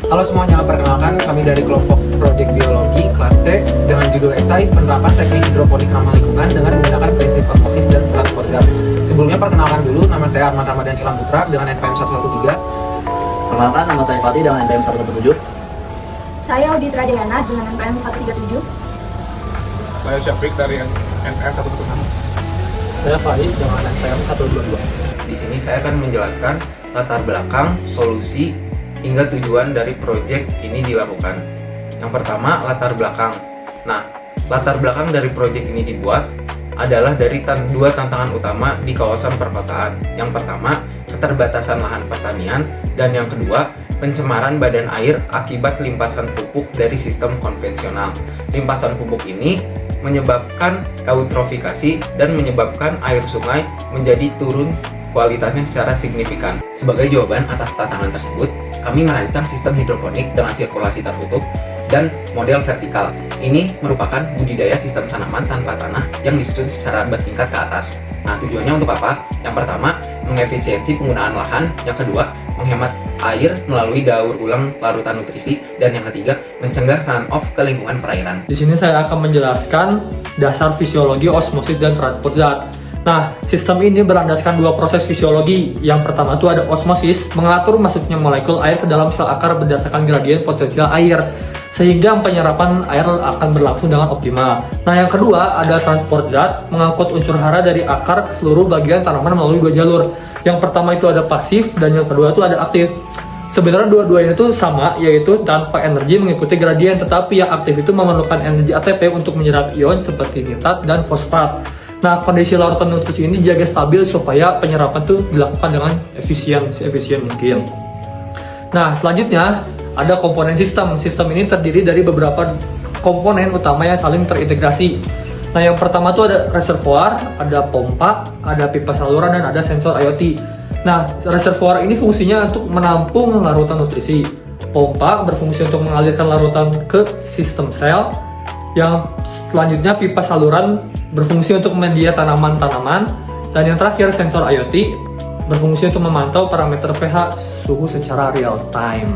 Halo semuanya, perkenalkan kami dari kelompok Project Biologi kelas C dengan judul esai penerapan teknik hidroponik ramah lingkungan dengan menggunakan prinsip osmosis dan transport zat. Sebelumnya perkenalkan dulu, nama saya Arman Ramadan Ilham Putra dengan NPM 113. Perkenalkan, nama saya Fatih dengan NPM 117. Saya Auditra Diana dengan NPM 137. Saya Syafiq dari NPM 116. Saya Faiz dengan NPM 122. Di sini saya akan menjelaskan latar belakang, solusi, hingga tujuan dari proyek ini dilakukan. Yang pertama, latar belakang. Nah, latar belakang dari proyek ini dibuat adalah dari dua tantangan utama di kawasan perkotaan. Yang pertama, keterbatasan lahan pertanian, dan yang kedua, pencemaran badan air akibat limpasan pupuk dari sistem konvensional. Limpasan pupuk ini menyebabkan eutrofikasi dan menyebabkan air sungai menjadi turun kualitasnya secara signifikan. Sebagai jawaban atas tantangan tersebut, kami merancang sistem hidroponik dengan sirkulasi tertutup dan model vertikal. Ini merupakan budidaya sistem tanaman tanpa tanah yang disusun secara bertingkat ke atas. Nah, tujuannya untuk apa? Yang pertama, mengefisiensi penggunaan lahan. Yang kedua, menghemat air melalui daur ulang larutan nutrisi. Dan yang ketiga, mencegah runoff ke lingkungan perairan. Di sini saya akan menjelaskan dasar fisiologi osmosis dan transport zat. Nah, sistem ini berlandaskan dua proses fisiologi. Yang pertama itu ada osmosis, mengatur masuknya molekul air ke dalam sel akar berdasarkan gradien potensial air, sehingga penyerapan air akan berlangsung dengan optimal. Nah, yang kedua ada transport zat, mengangkut unsur hara dari akar ke seluruh bagian tanaman melalui dua jalur. Yang pertama itu ada pasif, dan yang kedua itu ada aktif. Sebenarnya dua-duanya itu sama, yaitu tanpa energi mengikuti gradien, tetapi yang aktif itu memerlukan energi ATP untuk menyerap ion seperti nitrat dan fosfat. Nah, kondisi larutan nutrisi ini dijaga stabil supaya penyerapan itu dilakukan dengan efisien mungkin. Nah, selanjutnya ada komponen sistem. Sistem ini terdiri dari beberapa komponen utama yang saling terintegrasi. Nah, yang pertama itu ada reservoir, ada pompa, ada pipa saluran, dan ada sensor IoT. Nah, reservoir ini fungsinya untuk menampung larutan nutrisi. Pompa berfungsi untuk mengalirkan larutan ke sistem sel. Yang selanjutnya pipa saluran berfungsi untuk media tanaman-tanaman, dan yang terakhir sensor IoT berfungsi untuk memantau parameter pH suhu secara real time.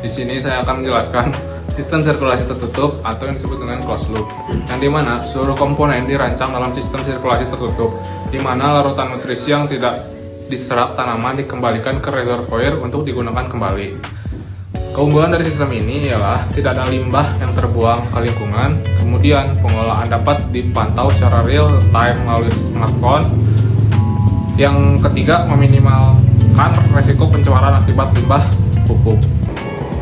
Di sini saya akan menjelaskan sistem sirkulasi tertutup atau yang disebut dengan closed loop, yang dimana seluruh komponen dirancang dalam sistem sirkulasi tertutup, di mana larutan nutrisi yang tidak diserap tanaman dikembalikan ke reservoir untuk digunakan kembali. Keunggulan dari sistem ini ialah tidak ada limbah yang terbuang ke lingkungan, kemudian pengelolaan dapat dipantau secara real time melalui smartphone. Yang ketiga, meminimalkan resiko pencemaran akibat limbah pupuk.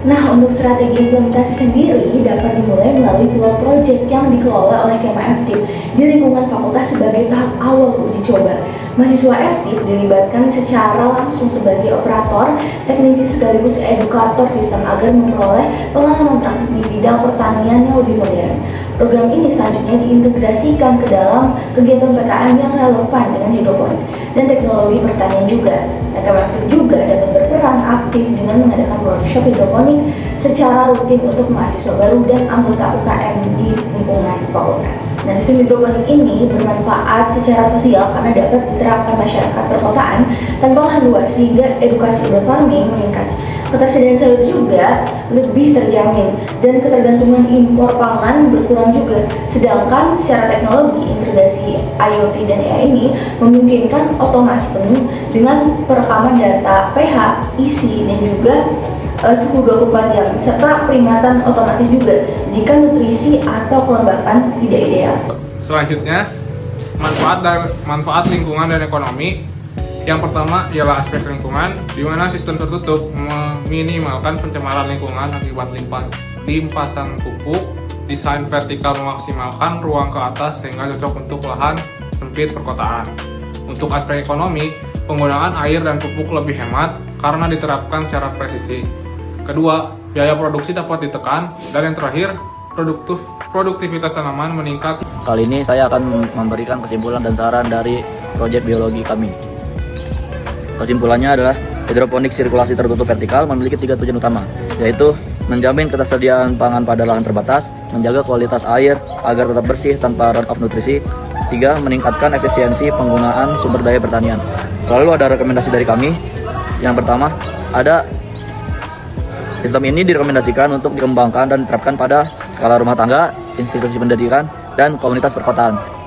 Nah, untuk strategi implementasi sendiri dapat dimulai melalui pilot project yang dikelola oleh Kema FTIP di lingkungan fakultas sebagai tahap awal uji coba. Mahasiswa FTIP dilibatkan secara langsung sebagai operator, teknisi sekaligus edukator sistem agar memperoleh pengalaman praktik di bidang pertanian yang lebih modern. Program ini selanjutnya diintegrasikan ke dalam kegiatan PKM yang relevan dengan hidroponik dan teknologi pertanian juga. Kema FTIP juga dapat berperan aktif dengan mengadakan workshop hidroponik secara rutin untuk mahasiswa baru dan anggota UKM di lingkungan fakultas. Nah, sistem hidroponik ini bermanfaat secara sosial karena dapat diterapkan masyarakat perkotaan tanpa lahan luas, sehingga edukasi urban farming meningkat. Ketersediaan sayur juga lebih terjamin dan ketergantungan impor pangan berkurang juga. Sedangkan secara teknologi, integrasi IoT dan AI ini memungkinkan otomasi penuh dengan perekaman data pH, isi, dan juga suhu 24 jam, serta peringatan otomatis juga jika nutrisi atau kelembapan tidak ideal. Selanjutnya, manfaat lingkungan dan ekonomi. Yang pertama ialah aspek lingkungan, di mana sistem tertutup meminimalkan pencemaran lingkungan akibat limpasan pupuk. Desain vertikal memaksimalkan ruang ke atas sehingga cocok untuk lahan sempit perkotaan. Untuk aspek ekonomi, penggunaan air dan pupuk lebih hemat karena diterapkan secara presisi. Kedua, biaya produksi dapat ditekan. Dan yang terakhir, produktivitas tanaman meningkat. Kali ini saya akan memberikan kesimpulan dan saran dari proyek biologi kami. Kesimpulannya adalah hidroponik sirkulasi tertutup vertikal memiliki 3 tujuan utama, yaitu menjamin ketersediaan pangan pada lahan terbatas, menjaga kualitas air agar tetap bersih tanpa runoff nutrisi, 3. Meningkatkan efisiensi penggunaan sumber daya pertanian. Lalu ada rekomendasi dari kami. Yang pertama, ada Sistem ini direkomendasikan untuk dikembangkan dan diterapkan pada skala rumah tangga, institusi pendidikan, dan komunitas perkotaan.